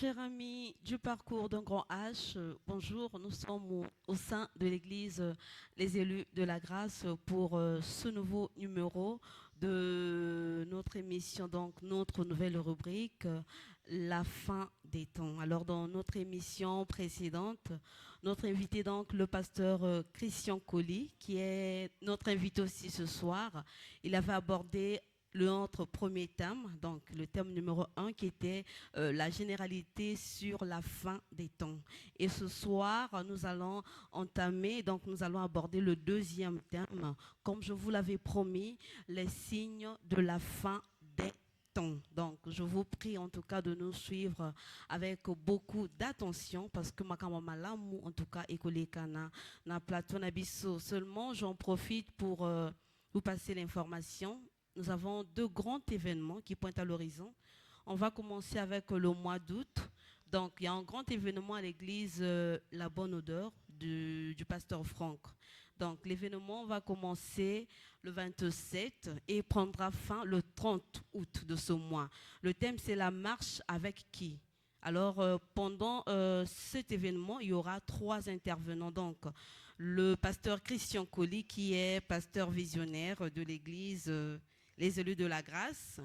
Chers amis du parcours d'un grand H, bonjour, nous sommes au sein de l'église Les élus de la grâce pour ce nouveau numéro de notre émission, donc notre nouvelle rubrique, la fin des temps. Alors dans notre émission précédente, notre invité donc le pasteur Christian Colli, qui est notre invité aussi ce soir, il avait abordé notre premier thème, donc le thème numéro un qui était la généralité sur la fin des temps. Et ce soir, nous allons entamer, donc nous allons aborder le deuxième thème, comme je vous l'avais promis, les signes de la fin des temps. Donc, je vous prie en tout cas de nous suivre avec beaucoup d'attention parce que ma malamu en tout cas école kana na plateau nabiso. Seulement, j'en profite pour vous passer l'information. Nous avons deux grands événements qui pointent à l'horizon. On va commencer avec le mois d'août. Donc, il y a un grand événement à l'église La Bonne Odeur du pasteur Franck. Donc, l'événement va commencer le 27 et prendra fin le 30 août de ce mois. Le thème, c'est la marche avec qui? Alors, pendant cet événement, il y aura trois intervenants. Donc, le pasteur Christian Colli, qui est pasteur visionnaire de l'église Les élus de la grâce.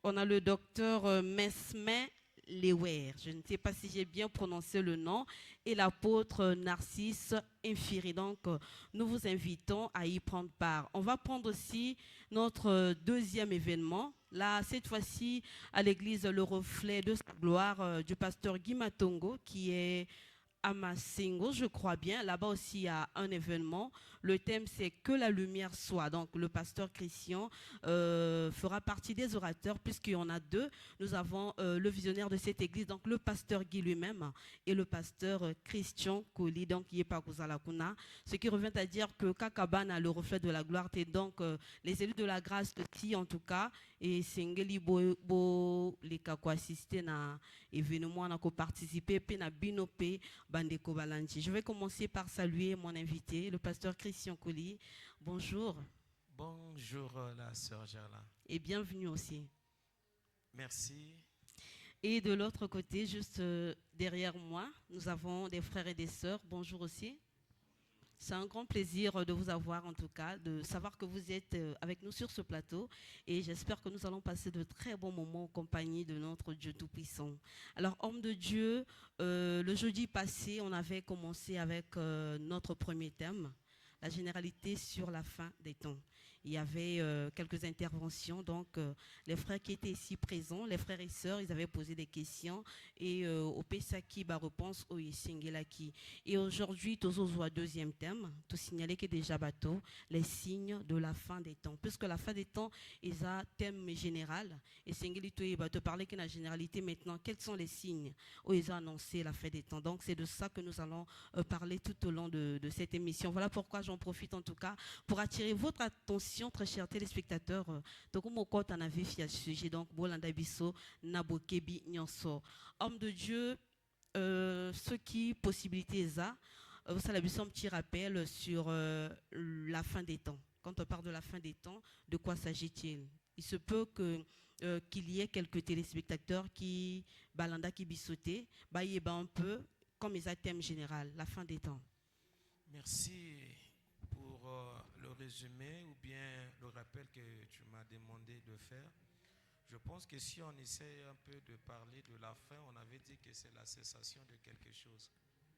On a le docteur Mesme Lewer, je ne sais pas si j'ai bien prononcé le nom, et l'apôtre Narcisse Infiri. Donc, nous vous invitons à y prendre part. On va prendre aussi notre deuxième événement. Là, cette fois-ci, à l'église Le Reflet de sa gloire du pasteur Guy Matongo, qui est à Massingo, je crois bien. Là-bas aussi, il y a un événement. Le thème, c'est que la lumière soit. Donc, le pasteur Christian fera partie des orateurs, puisqu'il y en a deux. Nous avons le visionnaire de cette église, donc le pasteur Guy lui-même, et le pasteur Christian Colli, donc qui est pas Kuna. Ce qui revient à dire que Kakabana, le reflet de la gloire, et donc les élus de la grâce qui, en tout cas, et Sengeli Bo, les Kako assisté na événement, na ko participer, pe na binope, Bandeko Balanchi. Je vais commencer par saluer mon invité, le pasteur Christian Colli. Bonjour. Bonjour la sœur Gerla. Et bienvenue aussi. Merci. Et de l'autre côté, juste derrière moi, nous avons des frères et des sœurs. Bonjour aussi. C'est un grand plaisir de vous avoir en tout cas, de savoir que vous êtes avec nous sur ce plateau et j'espère que nous allons passer de très bons moments en compagnie de notre Dieu Tout-Puissant. Alors, homme de Dieu, le jeudi passé, on avait commencé avec notre premier thème, la généralité sur la fin des temps. Il y avait quelques interventions, donc les frères qui étaient ici présents, les frères et sœurs, ils avaient posé des questions et au Pesaki, bah, réponse au Yesingelaki. Et aujourd'hui, tous au deuxième thème, tout signaler que déjà bateau, les signes de la fin des temps. Puisque la fin des temps est un thème général, et Singelito va te parler que la généralité maintenant, quels sont les signes où ils ont annoncé la fin des temps. Donc c'est de ça que nous allons parler tout au long de cette émission. Voilà pourquoi j'en profite en tout cas pour attirer votre attention, très chers téléspectateurs. Donc, on a vu ce sujet, donc, Bolanda Bisso, Nabokebi, Nyanso. Homme de Dieu, ce qui possibilité ça, ça a un petit rappel sur la fin des temps. Quand on parle de la fin des temps, de quoi s'agit-il? Il se peut que qu'il y ait quelques téléspectateurs qui balanda qui bissoté, bah un peu comme ils ont thème général, la fin des temps. Merci pour le résumé ou bien le rappel que tu m'as demandé de faire. Je pense que si on essaie un peu de parler de la fin, on avait dit que c'est la cessation de quelque chose,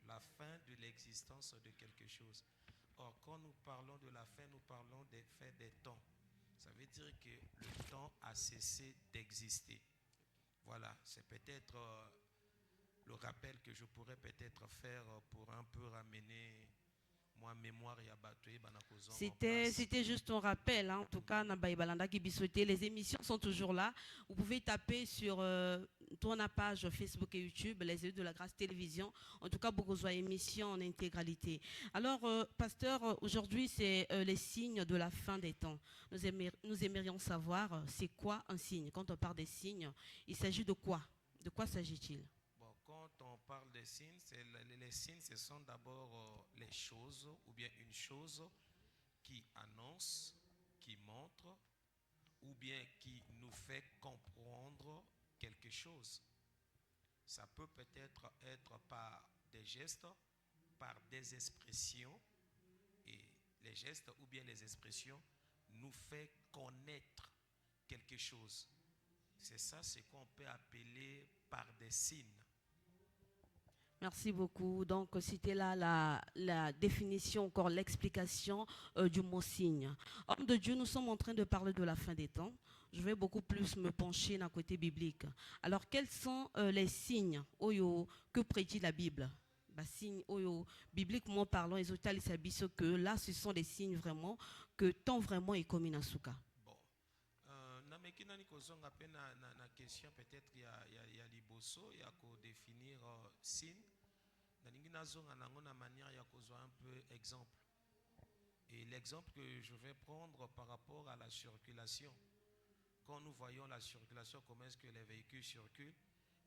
la fin de l'existence de quelque chose. Or, quand nous parlons de la fin, nous parlons des faits des temps. Ça veut dire que le temps a cessé d'exister. Voilà, c'est peut-être le rappel que je pourrais peut-être faire pour un peu ramener moi mémoire et abattu c'était juste un rappel, hein. En tout cas, les émissions sont toujours là. Vous pouvez taper sur la page Facebook et YouTube, les élus de la grâce télévision. En tout cas, beaucoup d'émissions en intégralité. Alors, pasteur, aujourd'hui, c'est les signes de la fin des temps. Nous aimerions savoir, c'est quoi un signe? Quand on parle des signes, il s'agit de quoi? De quoi s'agit-il? Quand on parle des signes, les signes, ce sont d'abord les choses ou bien une chose qui annonce, qui montre ou bien qui nous fait comprendre quelque chose. Ça peut peut-être être par des gestes, par des expressions. Et les gestes ou bien les expressions nous fait connaître quelque chose. C'est ça ce qu'on peut appeler par des signes. Merci beaucoup. Donc, c'était là la définition, encore l'explication du mot signe. Homme de Dieu, nous sommes en train de parler de la fin des temps. Je vais beaucoup plus me pencher d'un côté biblique. Alors, quels sont les signes que prédit la Bible? Signes bibliquement parlant, ils ont que là, ce sont des signes vraiment que tant vraiment est comme Inasuka. Bon. Namekina ni kozonga pe na question peut-être il y a liboso il y a ko définir signe. Nalingi nazonga nango na manière ya kozwa un peu exemple. Et l'exemple que je vais prendre par rapport à la circulation. Quand nous voyons la circulation, comment est-ce que les véhicules circulent,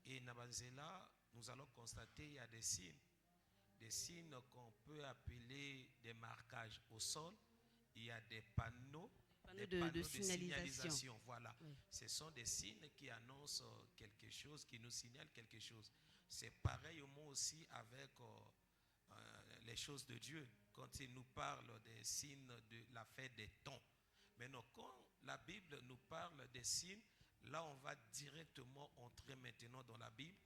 et Nabanzela, nous allons constater qu'il y a des signes qu'on peut appeler des marquages au sol. Il y a des panneaux de signalisation. Voilà. Oui. Ce sont des signes qui annoncent quelque chose, qui nous signalent quelque chose. C'est pareil au moins aussi avec les choses de Dieu. Quand il nous parle des signes de la fête des temps. Maintenant, quand la Bible nous parle des signes, là on va directement entrer maintenant dans la Bible.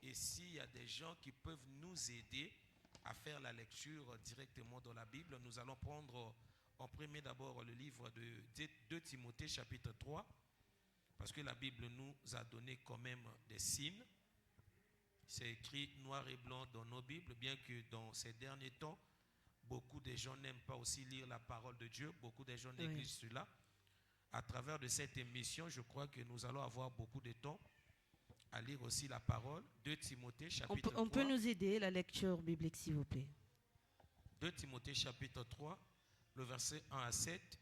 Et s'il y a des gens qui peuvent nous aider à faire la lecture directement dans la Bible, nous allons prendre en premier d'abord le livre de 2 Timothée chapitre 3, parce que la Bible nous a donné quand même des signes. C'est écrit noir et blanc dans nos Bibles, bien que dans ces derniers temps, beaucoup de gens n'aiment pas aussi lire la parole de Dieu. Beaucoup de gens négligent cela. À travers de cette émission, je crois que nous allons avoir beaucoup de temps à lire aussi la parole. 2 Timothée chapitre 3. On peut nous aider la lecture biblique, s'il vous plaît. 2 Timothée chapitre 3, le verset 1 à 7.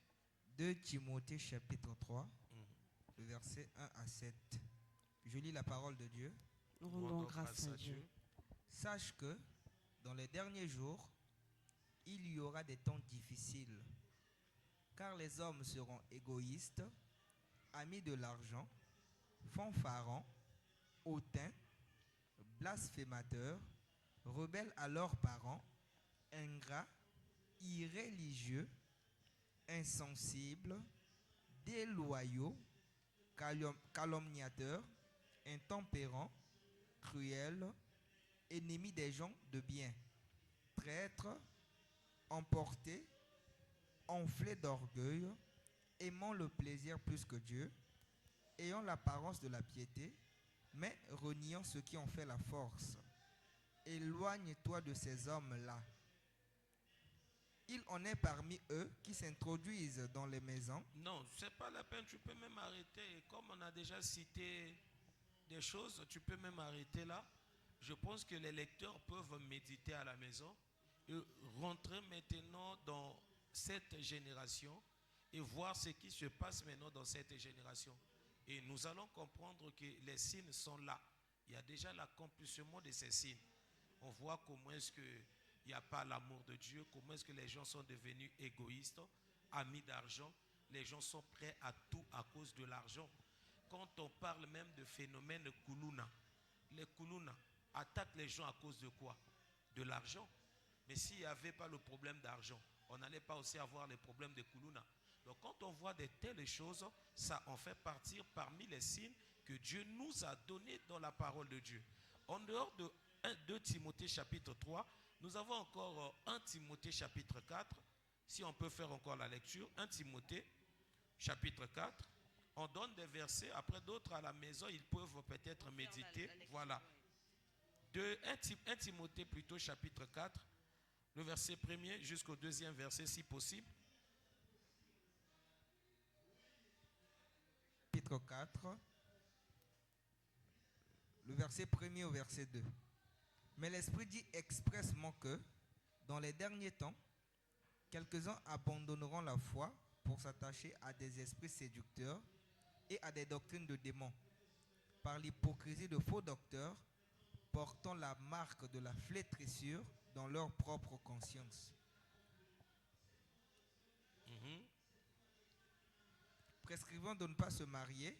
2 Timothée chapitre 3, le verset 1 à 7. Je lis la parole de Dieu. Nous rendons grâce à Dieu. Sache que dans les derniers jours, il y aura des temps difficiles, car les hommes seront égoïstes, amis de l'argent, fanfarons, hautains, blasphémateurs, rebelles à leurs parents, ingrats, irréligieux, insensibles, déloyaux, calomniateurs, intempérants, cruels, ennemis des gens de bien, traîtres, emportés, enflés d'orgueil, aimant le plaisir plus que Dieu, ayant l'apparence de la piété, mais reniant ceux qui en fait la force. Éloigne-toi de ces hommes-là. Il en est parmi eux qui s'introduisent dans les maisons. Non, c'est pas la peine, tu peux même arrêter. Comme on a déjà cité des choses, tu peux même arrêter là. Je pense que les lecteurs peuvent méditer à la maison et rentrer maintenant dans cette génération et voir ce qui se passe maintenant dans cette génération. Et nous allons comprendre que les signes sont là. Il y a déjà l'accomplissement de ces signes. On voit comment est-ce qu'il n'y a pas l'amour de Dieu, comment est-ce que les gens sont devenus égoïstes, amis d'argent. Les gens sont prêts à tout à cause de l'argent. Quand on parle même de phénomène Kuluna, les Kuluna attaquent les gens à cause de quoi? De l'argent. Mais s'il n'y avait pas le problème d'argent, on n'allait pas aussi avoir les problèmes de Kuluna. Donc quand on voit de telles choses, ça en fait partir parmi les signes que Dieu nous a donnés dans la parole de Dieu. En dehors de 2 Timothée chapitre 3, nous avons encore 1 Timothée chapitre 4. Si on peut faire encore la lecture, 1 Timothée chapitre 4. On donne des versets, après d'autres à la maison, ils peuvent peut-être méditer. Voilà. 1 Timothée plutôt chapitre 4, le verset 1er jusqu'au 2e verset si possible. Chapitre 4, le verset 1er au verset 2. Mais l'Esprit dit expressement que, dans les derniers temps, quelques-uns abandonneront la foi pour s'attacher à des esprits séducteurs et à des doctrines de démons, par l'hypocrisie de faux docteurs, portant la marque de la flétrissure dans leur propre conscience. Prescrivant de ne pas se marier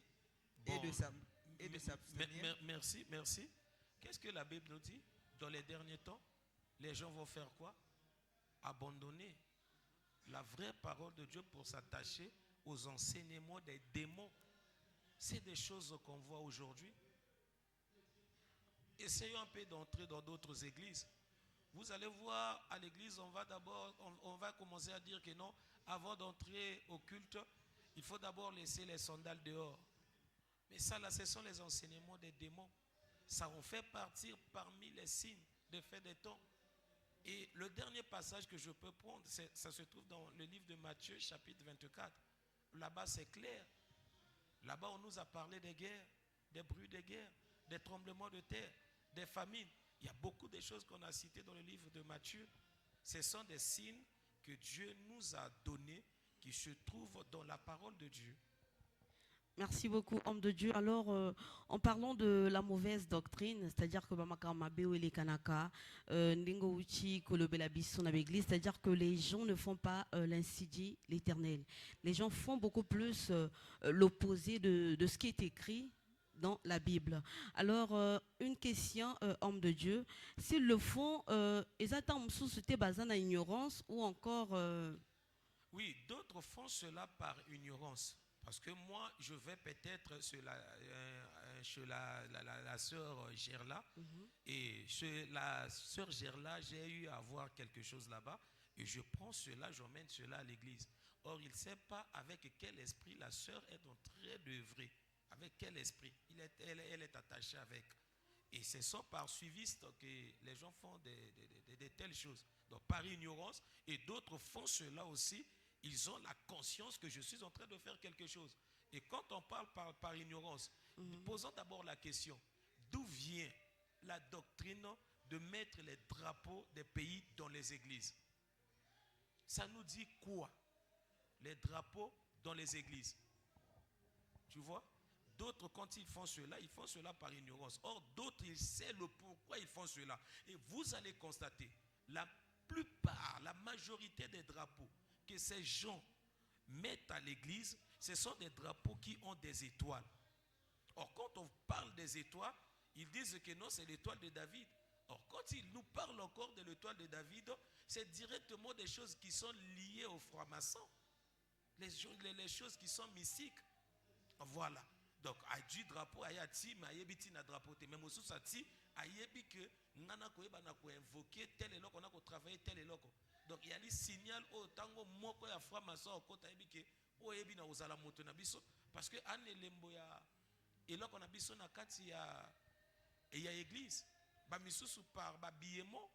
et de s'abstenir. Merci. Qu'est-ce que la Bible nous dit? Dans les derniers temps, les gens vont faire quoi? Abandonner la vraie parole de Dieu pour s'attacher aux enseignements des démons. C'est des choses qu'on voit aujourd'hui. Essayons un peu d'entrer dans d'autres églises. Vous allez voir, à l'église, on va commencer à dire que non, avant d'entrer au culte, il faut d'abord laisser les sandales dehors. Mais ça, là, ce sont les enseignements des démons. Ça en fait partir parmi les signes des faits des temps. Et le dernier passage que je peux prendre, ça se trouve dans le livre de Matthieu, chapitre 24. Là-bas, c'est clair. Là-bas, on nous a parlé des guerres, des bruits de guerre, des tremblements de terre, des famines. Il y a beaucoup de choses qu'on a citées dans le livre de Matthieu. Ce sont des signes que Dieu nous a donnés, qui se trouvent dans la parole de Dieu. Merci beaucoup, homme de Dieu. Alors, en parlant de la mauvaise doctrine, c'est-à-dire que c'est-à-dire que les gens ne font pas l'ainsi dit l'Éternel. Les gens font beaucoup plus l'opposé de ce qui est écrit dans la Bible. Alors, une question, homme de Dieu, s'ils le font, ils attendent sous basé en ignorance ou encore... Oui, d'autres font cela par ignorance. Parce que moi, je vais peut-être chez la sœur Gerla. Et chez la sœur Gerla, j'ai eu à voir quelque chose là-bas. Et je prends cela, j'emmène cela à l'église. Or, il ne sait pas avec quel esprit la sœur est en train d'œuvrer. Avec quel esprit elle est attachée avec. Et c'est ça par suiviste que les gens font de telles choses. Donc par ignorance. Et d'autres font cela aussi. Ils ont la conscience que je suis en train de faire quelque chose. Et quand on parle par ignorance, posons d'abord la question. D'où vient la doctrine de mettre les drapeaux des pays dans les églises? Ça nous dit quoi? Les drapeaux dans les églises. Tu vois? D'autres, quand ils font cela par ignorance. Or, d'autres, ils savent le pourquoi ils font cela. Et vous allez constater, la plupart, la majorité des drapeaux que ces gens mettent à l'église, ce sont des drapeaux qui ont des étoiles. Or, quand on parle des étoiles, ils disent que non, c'est l'étoile de David. Or, quand ils nous parlent encore de l'étoile de David, c'est directement des choses qui sont liées au franc-maçon. Les choses qui sont mystiques. Voilà. Donc, a du drapeau, a yati, mais a yebiti na drapeau. Même au sous-sati, a yebi que nana koeba na ko invoquer tel et on a ko travailler tel et loko. Donc, il y a des signaux au tango moko ya franc-maçon au kota yebi que o yebi na ozala moto na biso parce que an elembo ya eloko na biso na kati ya église ba misusu par ba biyemo.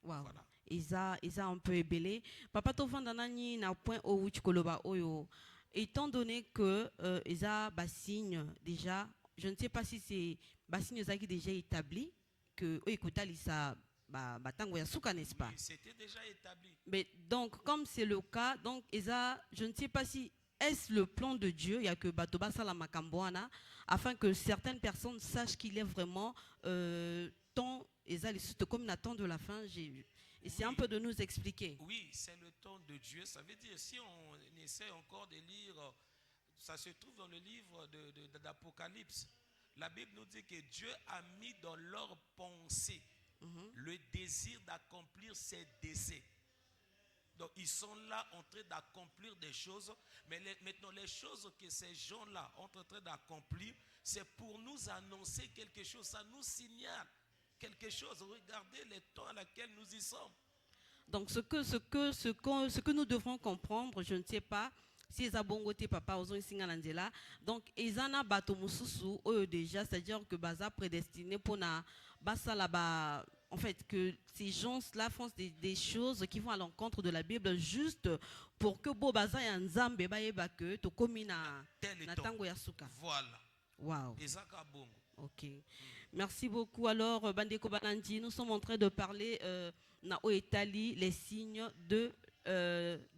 Wow. Voilà. Isa un peu ébélé. Papa to vandanani na point au koloba oyo. Étant donné que Isa bassigne déjà, je ne sais pas si c'est bassigne qui déjà établi que Oekotali ça batango ya souka, n'est-ce pas? Oui, c'était déjà établi. Mais donc comme c'est le cas, donc Isa, je ne sais pas si est-ce le plan de Dieu, il y a que Batoba Salamakambouana, afin que certaines personnes sachent qu'il est vraiment temps, Isa, comme l'attend de la fin. Essaie un peu de nous expliquer. Oui, c'est le temps de Dieu. Ça veut dire, si on essaie encore de lire, ça se trouve dans le livre d'Apocalypse. La Bible nous dit que Dieu a mis dans leur pensée le désir d'accomplir ses désirs. Donc, ils sont là en train d'accomplir des choses. Mais maintenant, les choses que ces gens-là sont en train d'accomplir, c'est pour nous annoncer quelque chose. Ça nous signale quelque chose. Regardez les temps à laquelle nous y sommes. Donc ce que nous devrons comprendre, je ne sais pas si les abongoté papa aux singalandela. Donc ezana bato mususu déjà, c'est-à-dire que baza prédestiné pour na basa là-bas. En fait, que ces gens-là font des choses qui vont à l'encontre de la Bible juste pour que bo baza ya nzambe ba yeba que to komi na tango ya suka. Voilà. Wow. Ezaka bongo. Ok. Merci beaucoup. Alors, Bandeko Banandi, nous sommes en train de parler na Oetali, les signes de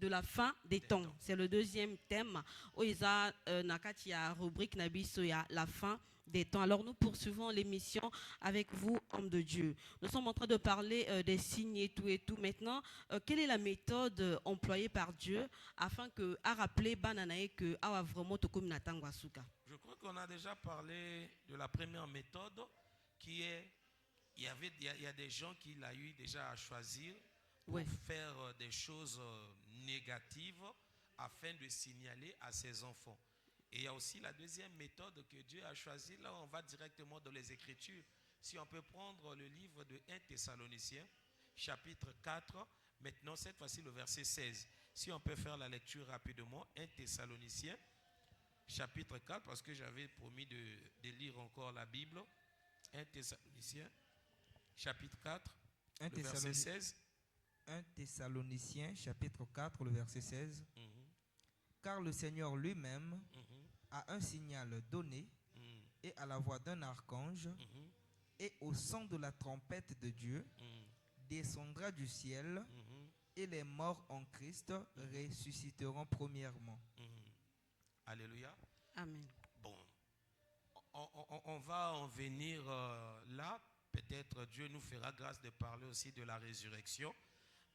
la fin des temps. C'est le deuxième thème. Oeza Nakatia rubrique Nabisoya, la fin des temps. Alors, nous poursuivons l'émission avec vous, hommes de Dieu. Nous sommes en train de parler des signes et tout. Maintenant, quelle est la méthode employée par Dieu afin que, à rappeler Bananae que Awa vraiment Tokomi Natangwasuka? Je crois qu'on a déjà parlé de la première méthode il y a des gens qu'il a eu déjà à choisir pour Ouais. faire des choses négatives afin de signaler à ses enfants. Et il y a aussi la deuxième méthode que Dieu a choisie. Là, on va directement dans les Écritures. Si on peut prendre le livre de 1 Thessaloniciens, chapitre 4, maintenant cette fois-ci le verset 16. Si on peut faire la lecture rapidement, 1 Thessaloniciens, chapitre 4, parce que j'avais promis de lire encore la Bible. 1 Thessaloniciens, chapitre 4, Un le verset 16. 1 Thessaloniciens, chapitre 4, le verset 16. Mhm, Car le Seigneur lui-même mhm, a un signal donné, mhm, et à la voix d'un archange, mhm, et au son de la trompette de Dieu, mhm, descendra du ciel, mhm, et les morts en Christ ressusciteront premièrement. mhm. Alléluia. Amen. Bon, on va en venir là. Peut-être Dieu nous fera grâce de parler aussi de la résurrection.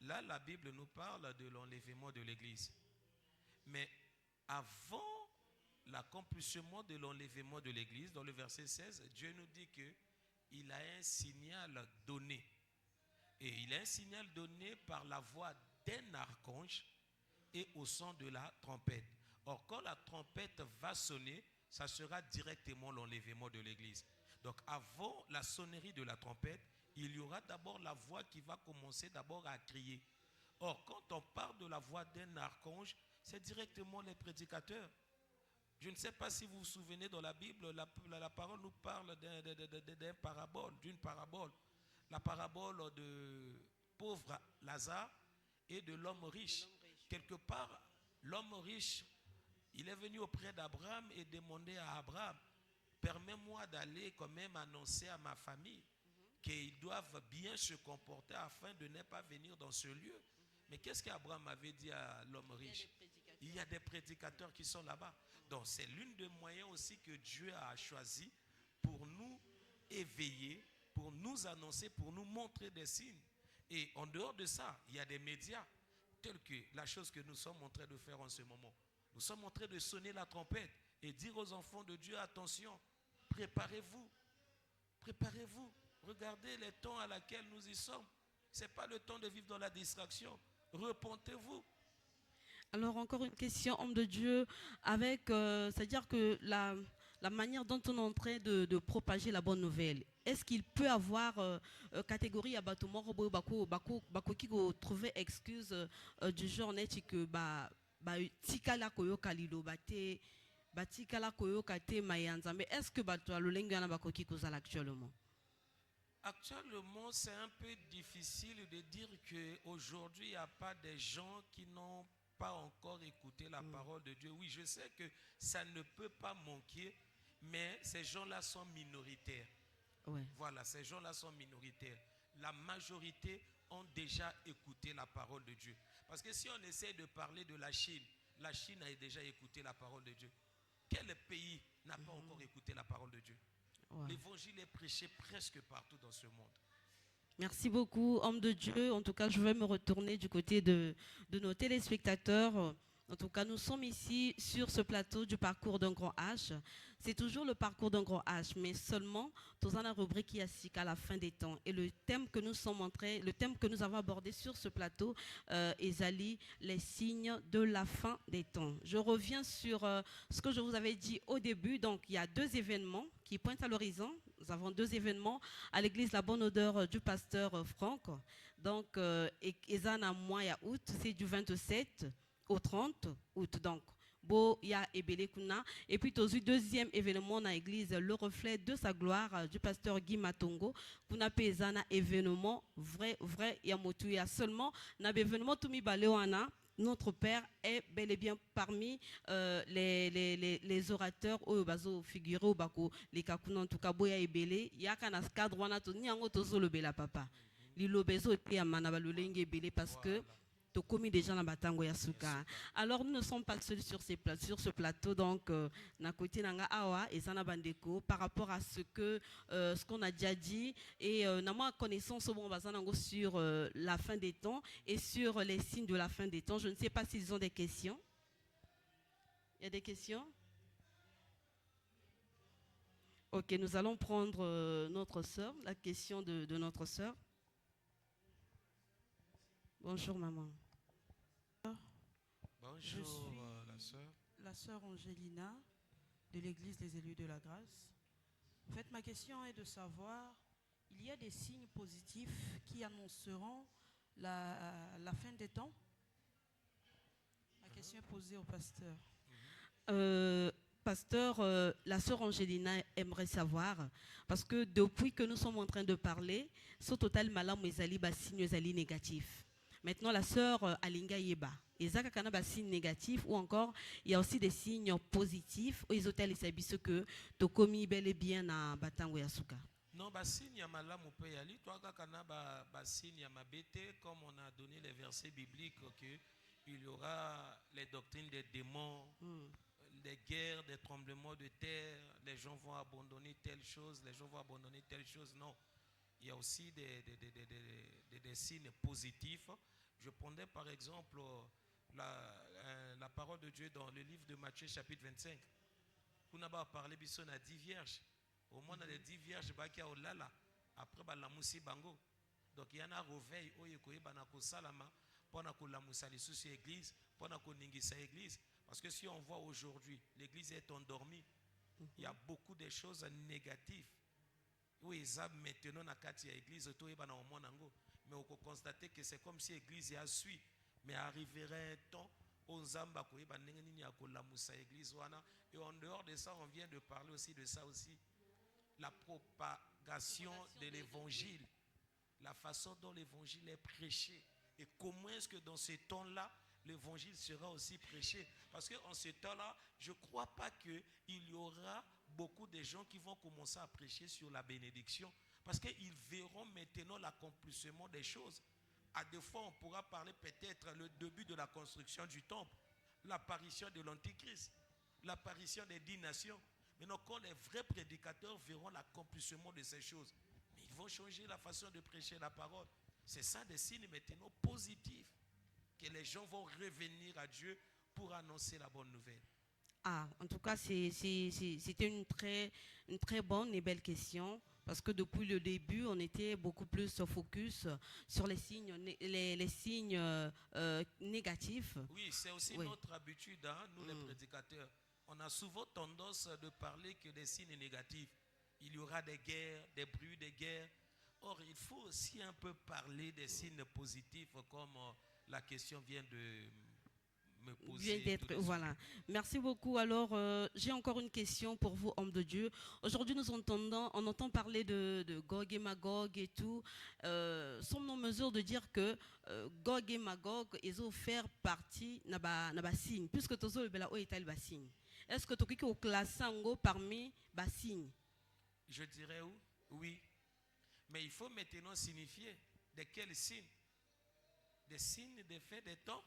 Là, la Bible nous parle de l'enlèvement de l'Église. Mais avant l'accomplissement de l'enlèvement de l'Église, dans le verset 16, Dieu nous dit qu'il a un signal donné. Et il a un signal donné par la voix d'un archange et au son de la trompette. Or, quand la trompette va sonner, ça sera directement l'enlèvement de l'Église. Donc, avant la sonnerie de la trompette, il y aura d'abord la voix qui va commencer d'abord à crier. Or, quand on parle de la voix d'un archange, c'est directement les prédicateurs. Je ne sais pas si vous vous souvenez, dans la Bible, la parole nous parle d'une parabole. La parabole de pauvre Lazare et de l'homme riche. Quelque part, l'homme riche, il est venu auprès d'Abraham et demandé à Abraham, permets-moi d'aller quand même annoncer à ma famille qu'ils doivent bien se comporter afin de ne pas venir dans ce lieu. Mais qu'est-ce qu'Abraham avait dit à l'homme riche? Il y a des prédicateurs qui sont là-bas. Donc c'est l'une des moyens aussi que Dieu a choisi pour nous éveiller, pour nous annoncer, pour nous montrer des signes. Et en dehors de ça, il y a des médias tels que la chose que nous sommes en train de faire en ce moment. Nous sommes en train de sonner la trompette et dire aux enfants de Dieu, attention, préparez-vous, préparez-vous. Regardez les temps à laquelle nous y sommes. Ce n'est pas le temps de vivre dans la distraction. Repentez-vous. Alors encore une question, homme de Dieu, avec, c'est-à-dire que la manière dont on est en train de propager la bonne nouvelle, est-ce qu'il peut avoir catégorie à bâtiment qui trouver excuse du genre net que tikala koyo kalilo bate batikala koyo kate mayanza, mais est-ce que bato lo lengi na bakoki kozala actuellement? Actuellement, c'est un peu difficile de dire qu'aujourd'hui, il n'y a pas des gens qui n'ont pas encore écouté la parole de Dieu. Oui, je sais que ça ne peut pas manquer, mais ces gens-là sont minoritaires. Ouais. Voilà, ces gens-là sont minoritaires. La majorité ont déjà écouté la parole de Dieu. Parce que si on essaie de parler de la Chine a déjà écouté la parole de Dieu. Quel pays n'a pas encore écouté la parole de Dieu? Ouais. L'évangile est prêché presque partout dans ce monde. Merci beaucoup, homme de Dieu. En tout cas, je vais me retourner du côté de nos téléspectateurs. En tout cas, nous sommes ici sur ce plateau du parcours d'un grand H. C'est toujours le parcours d'un grand H, mais seulement dans la rubrique qui est à la fin des temps. Et le thème que nous avons abordé sur ce plateau est les signes de la fin des temps. Je reviens sur ce que je vous avais dit au début. Donc, il y a deux événements qui pointent à l'horizon. Nous avons deux événements à l'église La Bonne Odeur du pasteur Franck. Donc, Ezana mois et août, c'est du 27 au 30 août. Donc, Bo ya Ebele Kuna. Et puis, au deuxième événement dans l'église, le reflet de sa gloire du pasteur Guy Matongo. Kuna Pezana événement vrai, ya motu ya seulement. Na événement Tumi Balewana. Notre Père est bel et bien parmi les orateurs au bazo figuré au bako les kakuna en tout cas boya ebele yaka na cadre wana to nyango to zo lobela papa lilo bezo te amana balolenge ebele parce que to commis déjà na batango ya suka. Alors nous ne sommes pas seuls sur ce plateau, donc na côté nanga awa et sana bandeko par rapport à ce qu'on a déjà dit et na moi connaissance au bon bazanango sur la fin des temps et sur les signes de la fin des temps. Je ne sais pas s'ils ont des questions. Il y a des questions? Ok, nous allons prendre notre sœur, la question de notre sœur. Bonjour maman. Bonjour, suis la sœur. la sœur Angelina de l'église des élus de la grâce. En fait, ma question est de savoir, il y a des signes positifs qui annonceront la fin des temps? Ma question est posée au pasteur. Pasteur, la sœur Angelina aimerait savoir, parce que depuis que nous sommes en train de parler, ce total malam ezali ba signe ezali négatif. Maintenant, la sœur Alinga Yeba, ezaka kana ba signe négatif ou encore il y a aussi des signes positifs. Aux hôtels ce que tokomi bel et bien na batango yasuka. Non, signe ya malamu pe yali toi kana signe ya mabete comme on a donné les versets bibliques que il y aura les doctrines des démons, des guerres, des tremblements de terre, les gens vont abandonner telle chose, les gens vont abandonner telle chose. Non, il y a aussi des signes positifs. Je prendrais par exemple la parole de Dieu dans le livre de Matthieu chapitre 25. On a parlé de 10 vierges. Au moins, on a les 10 vierges qui ont lala. Après, la moussi bango. Donc, il y en a un réveil où il y a un salama pour la moussa les église, pour la église. Parce que si on voit aujourd'hui, l'église est endormie. Il y a beaucoup de choses négatives. Oui, ça maintenant na kati ya église to eba na omonango, mais on peut constater que c'est comme si l'église a suivi, mais arriverait un temps où nzamba ko eba ndenge nini ya kolamusa église wana. Et en dehors de ça, on vient de parler aussi de ça aussi, la propagation de l'évangile, la façon dont l'évangile est prêché et comment est-ce que dans ce temps-là l'évangile sera aussi prêché. Parce qu'en ce temps-là, je ne crois pas qu'il y aura beaucoup de gens qui vont commencer à prêcher sur la bénédiction. Parce qu'ils verront maintenant l'accomplissement des choses. À deux fois, on pourra parler peut-être le début de la construction du temple, l'apparition de l'Antichrist, l'apparition des 10 nations. Maintenant, quand les vrais prédicateurs verront l'accomplissement de ces choses, mais ils vont changer la façon de prêcher la parole. C'est ça des signes maintenant positifs, que les gens vont revenir à Dieu pour annoncer la bonne nouvelle. Ah, en tout cas, c'était une très bonne et belle question. Parce que depuis le début, on était beaucoup plus focus sur les signes, les signes négatifs. Oui, c'est aussi notre habitude, hein, nous les prédicateurs. On a souvent tendance de parler que des signes négatifs. Il y aura des guerres, des bruits de guerre. Or, il faut aussi un peu parler des signes positifs comme la question vient de me poser. Voilà. Merci beaucoup. Alors, j'ai encore une question pour vous, hommes de Dieu. Aujourd'hui, on entend parler de Gog et Magog et tout. Sommes-nous en mesure de dire que Gog et Magog, ils ont fait partie de signe, puisque tous les bela est le signe. Est-ce que tu as classé parmi les signes? Je dirais oui. Mais il faut maintenant signifier de quels signes? Des signes des fins des temps?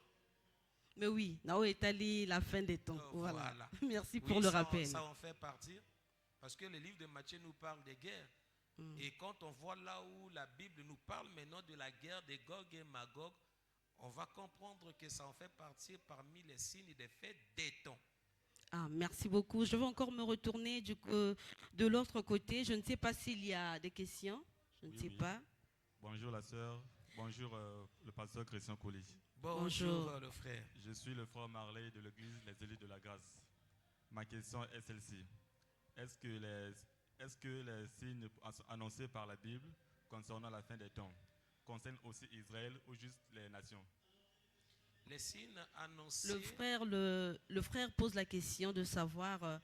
Mais oui, Nao Italie, la fin des temps. Voilà. Merci pour le rappel. Ça en fait partie. Parce que le livre de Matthieu nous parle des guerres. Et quand on voit là où la Bible nous parle maintenant de la guerre de Gog et Magog, on va comprendre que ça en fait partie parmi les signes des faits des temps. Ah, merci beaucoup. Je vais encore me retourner de l'autre côté. Je ne sais pas s'il y a des questions. Je ne sais pas. Bonjour la sœur. Bonjour le pasteur Christian Colli. Bonjour le frère. Je suis le frère Marley de l'église Les Élus de la Grâce. Ma question est celle-ci. Est-ce que les signes annoncés par la Bible concernant la fin des temps concernent aussi Israël ou juste les nations? Les signes annoncés... Le frère pose la question de savoir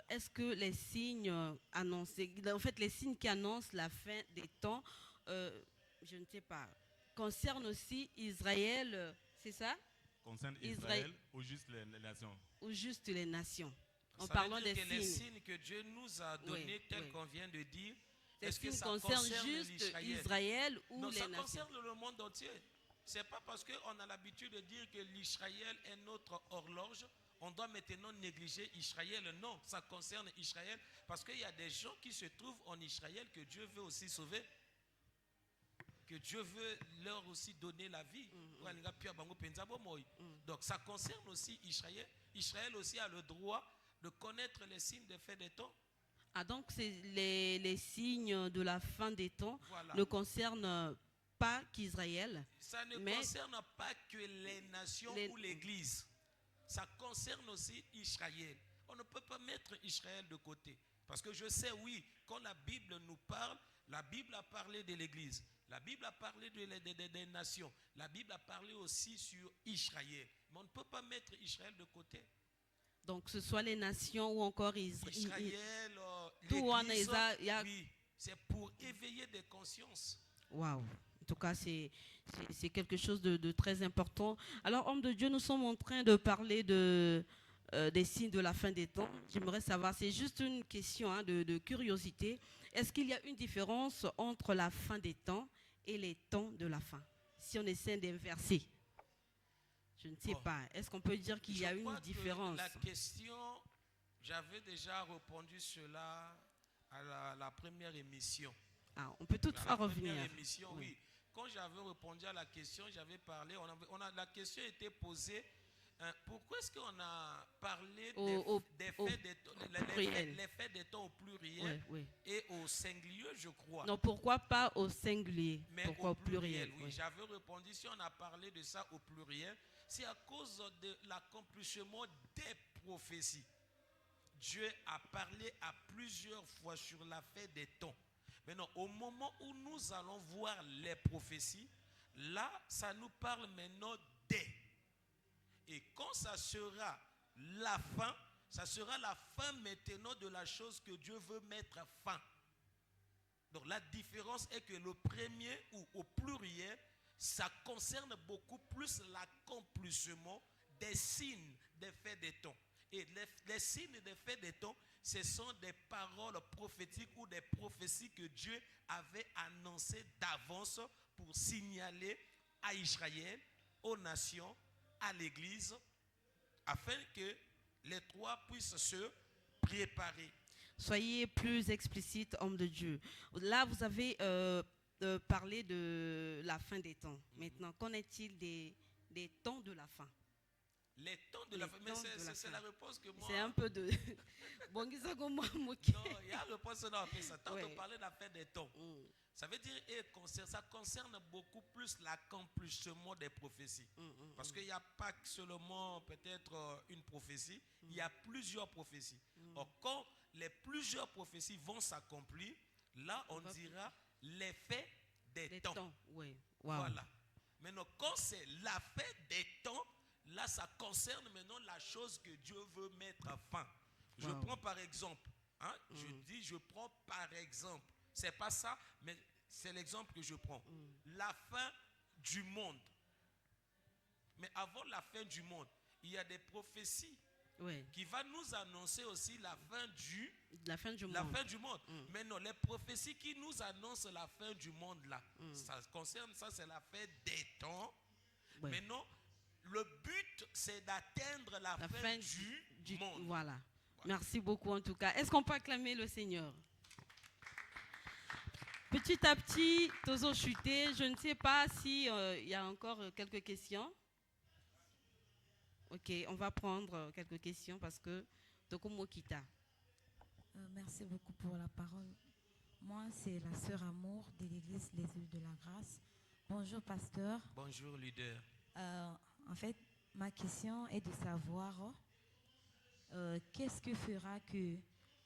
est-ce que les signes annoncés, en fait les signes qui annoncent la fin des temps, je ne sais pas, concernent aussi Israël, c'est ça? Concerne Israël ou juste les nations? Ou juste les nations. En ça parlant veut dire des que signes. Les signes que Dieu nous a donnés, tels qu'on vient de dire, est-ce que ça concerne juste Israël ou les nations? Non, ça concerne le monde entier. C'est pas parce qu'on a l'habitude de dire que l'Israël est notre horloge, on doit maintenant négliger Israël. Non, ça concerne Israël parce qu'il y a des gens qui se trouvent en Israël que Dieu veut aussi sauver, que Dieu veut leur aussi donner la vie. Donc ça concerne aussi Israël. Israël aussi a le droit de connaître les signes des faits des temps. Ah, donc les signes de la fin des temps Voilà. ne concernent pas qu'Israël, Ça ne mais concerne pas que les nations les- ou l'Église. Ça concerne aussi Israël. On ne peut pas mettre Israël de côté. Parce que je sais, oui, quand la Bible nous parle, la Bible a parlé de l'Église. La Bible a parlé des nations. La Bible a parlé aussi sur Israël. Mais on ne peut pas mettre Israël de côté. donc ce soit les nations ou encore Israël, tout en l'Église, Israël. oui, c'est pour éveiller des consciences. Waouh. En tout cas, c'est quelque chose de très important. Alors, homme de Dieu, nous sommes en train de parler des signes de la fin des temps. J'aimerais savoir, c'est juste une question hein, de curiosité. Est-ce qu'il y a une différence entre la fin des temps et les temps de la fin? Si on essaie d'inverser, je ne sais Bon. pas. Est-ce qu'on peut dire qu'il y a Je une crois que différence? la question, j'avais déjà répondu cela à la première émission. Ah, on peut À la toutefois première revenir. émission, Oui. oui. Quand j'avais répondu à la question, j'avais parlé, la question était posée, pourquoi est-ce qu'on a parlé des au faits des temps, pluriel. les faits des temps au pluriel Ouais, ouais. et au singulier, je crois. Non, pourquoi pas au singulier? Mais Pourquoi au au pluriel? oui. Oui. J'avais répondu, si on a parlé de ça au pluriel, c'est à cause de l'accomplissement des prophéties. Dieu a parlé à plusieurs fois sur la fin des temps. Maintenant, au moment où nous allons voir les prophéties, là, ça nous parle maintenant des. Et quand ça sera la fin, ça sera la fin maintenant de la chose que Dieu veut mettre fin. Donc la différence est que le premier ou au pluriel, ça concerne beaucoup plus l'accomplissement des signes des faits des temps. Et les signes des faits des temps, ce sont des paroles prophétiques ou des prophéties que Dieu avait annoncées d'avance pour signaler à Israël, aux nations, à l'Église, afin que les trois puissent se préparer. Soyez plus explicite, homme de Dieu. Là, vous avez parlé de la fin des temps. Maintenant, qu'en est-il des temps de la fin? Les temps de Les la fin, mais temps de la c'est fin. la réponse que moi... C'est un peu de... Bon, Non, il y a une réponse dans ça. Tant Ouais. de parler de la fin des temps. Ça veut dire ça concerne beaucoup plus l'accomplissement des prophéties. Parce qu'il n'y a pas seulement peut-être une prophétie, il y a plusieurs prophéties. Or, quand les plusieurs prophéties vont s'accomplir, là on dira l'effet des temps. Oui. Wow. Voilà. Maintenant, quand c'est la fin des temps, là ça concerne maintenant la chose que Dieu veut mettre fin. Je Wow. prends par exemple, hein, je prends par exemple, c'est pas ça, mais c'est l'exemple que je prends. La fin du monde. Mais avant la fin du monde, il y a des prophéties Oui. qui vont nous annoncer aussi la fin du La fin du la monde. fin du monde. Mais non, les prophéties qui nous annoncent la fin du monde là, ça concerne ça, c'est la fin des temps. Ouais. Mais non, le but c'est d'atteindre la fin du monde. Voilà. Merci beaucoup en tout cas. Est-ce qu'on peut acclamer le Seigneur? Petit à petit, Tozo chuté. Je ne sais pas si il y a encore quelques questions. Ok, on va prendre quelques questions parce que Tokumo Kita. Merci beaucoup pour la parole. Moi, c'est la sœur Amour de l'église Les Îles de la Grâce. Bonjour, pasteur. Bonjour, leader. En fait, ma question est de savoir qu'est-ce que fera que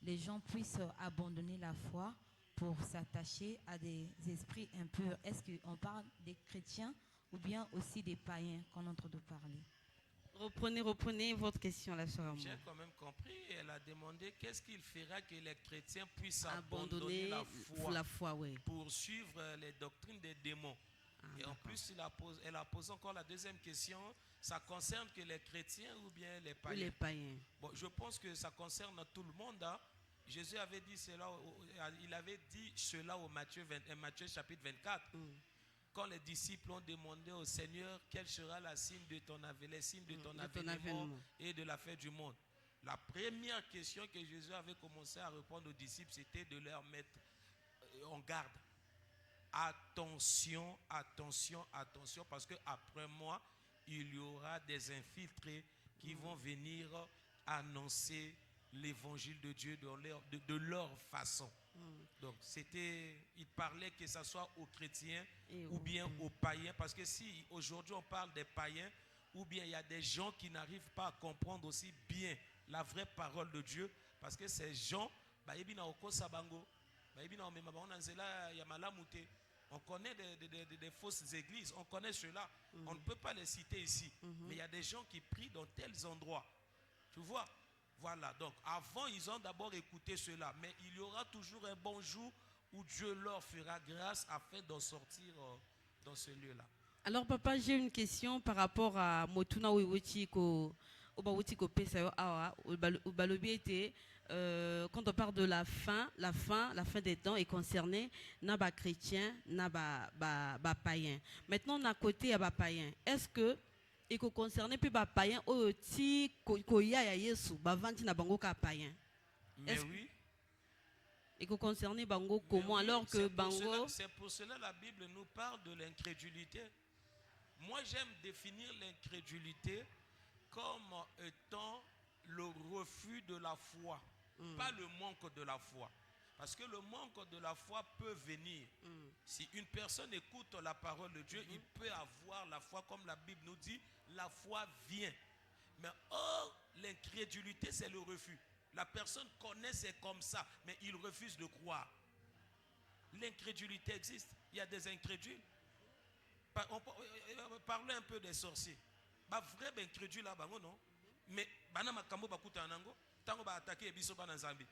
les gens puissent abandonner la foi pour s'attacher à des esprits impurs. Est-ce qu'on parle des chrétiens ou bien aussi des païens qu'on entend de parler? Reprenez votre question, la sœur Amour. J'ai quand même compris. Elle a demandé qu'est-ce qu'il fera que les chrétiens puissent abandonner Abandonner la foi, oui. pour suivre les doctrines des démons. Et en plus, elle a posé encore la deuxième question. Ça concerne que les chrétiens ou bien les Ou païens? les païens. Bon, je pense que ça concerne tout le monde. Hein. Jésus avait dit cela, il avait dit cela au Matthieu chapitre 24. Quand les disciples ont demandé au Seigneur quel sera la signe de ton les signes de ton avènement et de la fin du monde. La première question que Jésus avait commencé à répondre aux disciples, c'était de leur mettre en garde. Attention, attention, attention, parce que après moi, il y aura des infiltrés qui vont venir annoncer l'évangile de Dieu de leur façon. Donc, il parlait que ce soit aux chrétiens ou bien aux païens. Parce que si aujourd'hui on parle des païens, ou bien il y a des gens qui n'arrivent pas à comprendre aussi bien la vraie parole de Dieu, parce que ces gens, on connaît des fausses églises, on connaît cela, on ne peut pas les citer ici. Mais il y a des gens qui prient dans tels endroits. Tu vois? Voilà, donc avant ils ont d'abord écouté cela, mais il y aura toujours un bon jour où Dieu leur fera grâce afin d'en sortir dans ce lieu-là. Alors papa, j'ai une question par rapport à Motuna Wiwoti ko Pesayo Awa, au Balobi était quand on parle de la fin des temps est concernée na ba chrétien, na ba païen. Maintenant on a côté à ba païen. Est-ce que et qu'on concerne plus ba païen au ti ko ya Yesu ba vanti na bango ka païen. Mais oui. Et qu'on concerne bango comment alors que bango. C'est pour cela la Bible nous parle de l'incrédulité. Moi j'aime définir l'incrédulité comme étant le refus de la foi, pas le manque de la foi. Parce que le manque de la foi peut venir. Si une personne écoute la parole de Dieu, il peut avoir la foi, comme la Bible nous dit, la foi vient. Mais or, l'incrédulité, c'est le refus. La personne connaît, c'est comme ça, mais il refuse de croire. L'incrédulité existe. Il y a des incrédules. Parlons un peu des sorciers. Bah vrai ben incrédule là bango non. Mais bana makambo bakuta nango, tango ba attaquer biso bana Nzambe.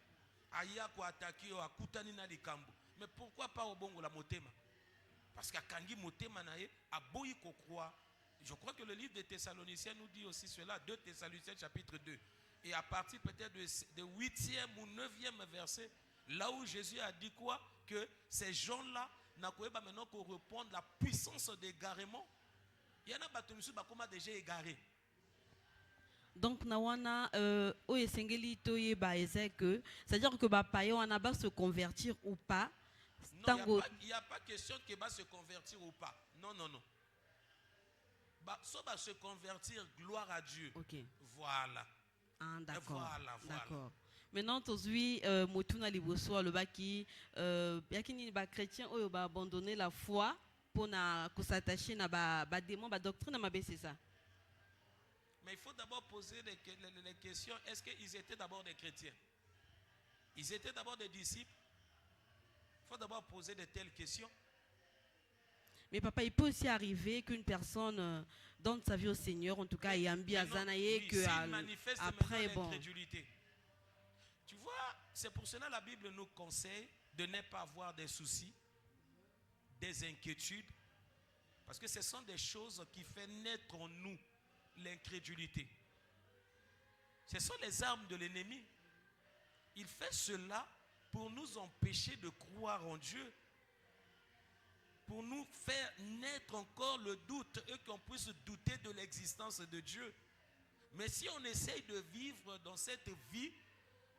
Aya ko attaquer o akutani na likambo. Mais pourquoi pas au bongo la motema? Parce qu'akangi motema nae aboyi ko croire. Je crois que le livre des Thessaloniciens nous dit aussi cela, 2 Thessaloniciens chapitre 2. Et à partir peut-être de 8e ou 9e verset, là où Jésus a dit quoi? Que ces gens-là n'a pas maintenant qu'on répondre la puissance d'égarement. Il y en a qui déjà égaré. Donc nawana oyesengeli toye ba que c'est-à-dire que ba payo on va se convertir ou pas. Non, il n'y a pas question qu'il va se convertir ou pas. Non, non, non. Ça va se convertir, gloire à Dieu. Ok. Voilà. Ah, d'accord. Voilà. D'accord. Maintenant, aujourd'hui, Motuna Liboso, le baki, yakini ba chrétien, oyo ba abandonner la foi pour na s'attacher na ba démon, ba doctrine, ma c'est ça. Mais il faut d'abord poser les questions. Est-ce qu'ils étaient d'abord des chrétiens? Ils étaient d'abord des disciples? Il faut d'abord poser de telles questions. Mais papa, il peut aussi arriver qu'une personne donne sa vie au Seigneur, en tout cas, et ambi à Zanaye, que après, bon. Tu vois, c'est pour cela que la Bible nous conseille de ne pas avoir des soucis, des inquiétudes, parce que ce sont des choses qui font naître en nous l'incrédulité. Ce sont les armes de l'ennemi. Il fait cela pour nous empêcher de croire en Dieu, pour nous faire naître encore le doute et qu'on puisse douter de l'existence de Dieu. Mais si on essaye de vivre dans cette vie,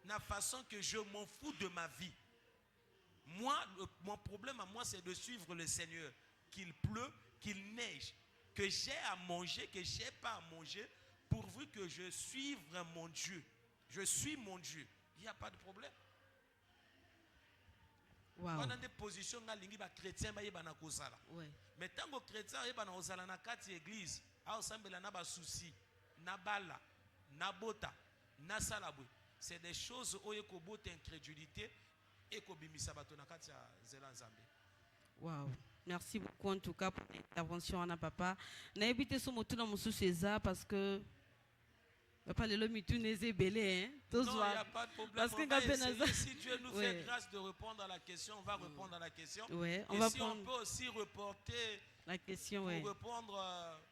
la façon que je m'en fous de ma vie, moi, mon problème à moi, c'est de suivre le Seigneur. Qu'il pleut, qu'il neige, que j'ai à manger, que je n'ai pas à manger, pourvu que je suive mon Dieu. Je suis mon Dieu. Il n'y a pas de problème. Wow. On a des positions dans les chrétiens, mais tant que chrétiens, ils sont dans l'église, ils ont souci, na bala, na bota, na salabou. C'est des choses où il y a une incrédulité et qu'il y a wow. Merci beaucoup en tout cas pour l'intervention, Anna Papa. N'a évité ce mot dans mon César parce que papa le mitou n'est belé, hein. Non, il n'y a pas de problème. Parce que si Dieu nous fait grâce de répondre à la question, on va répondre à la question. Ouais, on peut aussi reporter la question pour répondre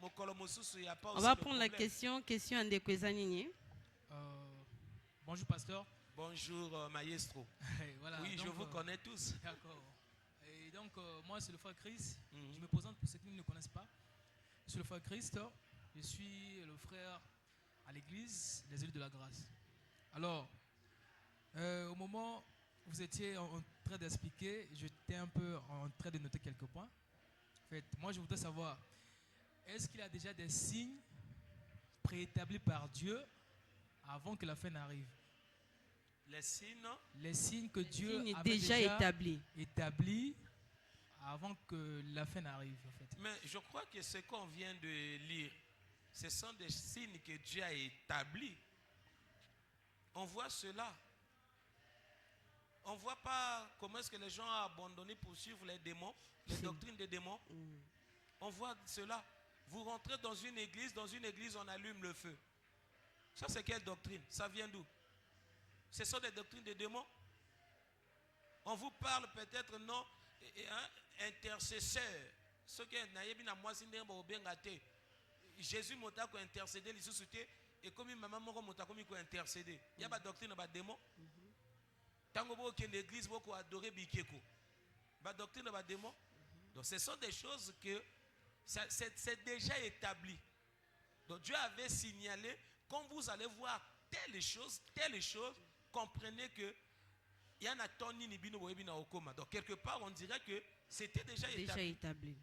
il n'y a pas on va prendre la question Andekwezanini. Bonjour pasteur. Bonjour maestro. Voilà, oui, donc, je vous connais tous. D'accord. Et donc moi c'est le frère Christ. Je me présente pour ceux qui ne me connaissent pas. Je suis le frère Christ. Je suis le frère à l'église des élus de la grâce. Alors, au moment où vous étiez en train d'expliquer, j'étais un peu en train de noter quelques points. En fait, moi je voudrais savoir, est-ce qu'il y a déjà des signes préétablis par Dieu avant que la fin n'arrive? les signes que Dieu Signe avait déjà établi. établis avant que la fin n'arrive. En fait. Mais je crois que ce qu'on vient de lire, ce sont des signes que Dieu a établis. On voit cela. On ne voit pas comment est-ce que les gens ont abandonné pour suivre les démons, les doctrines des démons. On voit cela. Vous rentrez dans une église on allume le feu. Ça c'est quelle doctrine? Ça vient d'où? Ce sont des doctrines des démons. On vous parle peut-être non, intercesseur. Ce qui est Jésus m'a intercédé, et comme maman m'a intercédé. Il y a pas de doctrine, pas de démon. Tango bo qui l'église beaucoup adorer bikeko. Pas doctrine, pas de démon. Donc ce sont des choses que c'est déjà établi. Donc Dieu avait signalé, quand vous allez voir telle chose, comprenez que il y en a tant ni bino webina okoma. Donc quelque part on dirait que c'était déjà établi.